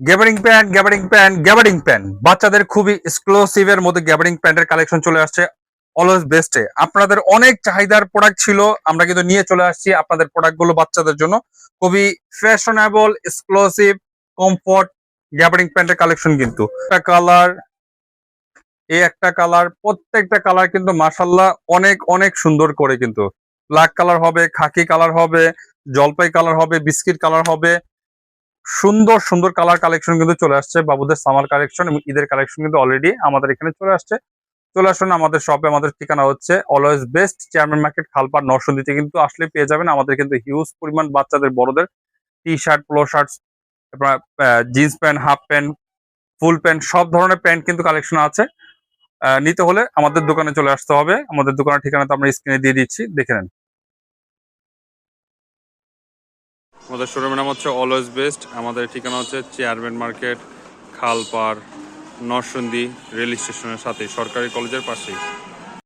গ্যাবারিং pant, বাচ্চাদের খুবই exclusive এর মধ্যে গ্যাবারিং প্যান্টের কালেকশন চলে আসছে অলওয়েজ বেস্টে। আপনাদের অনেক চাহিদার প্রোডাক্ট ছিল, আমরা কিন্তু নিয়ে চলে আসছি আপনাদের প্রোডাক্টগুলো বাচ্চাদের জন্য। খুবই ফ্যাশনেবল, এক্সক্লুসিভ, কমফোর্ট গ্যাবারিং প্যান্টের কালেকশন কিন্তু একটা কালার, এই একটা কালার, প্রত্যেকটা কালার কিন্তু মাশাআল্লাহ অনেক অনেক সুন্দর করে কিন্তু ব্ল্যাক কালার হবে, খাকি কালার হবে, জলপাই কালার হবে, বিস্কিট কালার হবে। সুন্দর সুন্দর কালার কালেকশন কিন্তু চলে আসছে। বাবুদের সামার কালেকশন এবং ঈদের কালেকশন কিন্তু অলরেডি আমাদের এখানে চলে আসছে। চলে আসুন আমাদের শপে। আমাদের ঠিকানা হচ্ছে অলওয়েজ বেস্ট, চেয়ারম্যান মার্কেট, খালপাড়, নরসিংদীতে কিন্তু আসলে পেয়ে যাবেন। আমাদের কিন্তু হিউজ পরিমাণ বাচ্চাদের বড়দের T shirt, polo shirt, jeans pant, half pant, full pant, সব ধরনের প্যান্ট কিন্তু কালেকশন আছে। নিতে হলে আমাদের দোকানে চলে আসতে হবে। আমাদের দোকানের ঠিকানা তো আমরা স্ক্রিনে দিয়ে দিচ্ছি, দেখে নেন। আমাদের শোরুমের নাম হচ্ছে অলওয়েজ বেস্ট। আমাদের ঠিকানা হচ্ছে চেয়ারম্যান মার্কেট, খালপাড়, নরসিংদী রেল স্টেশনের সাথে, সরকারি কলেজের পাশেই।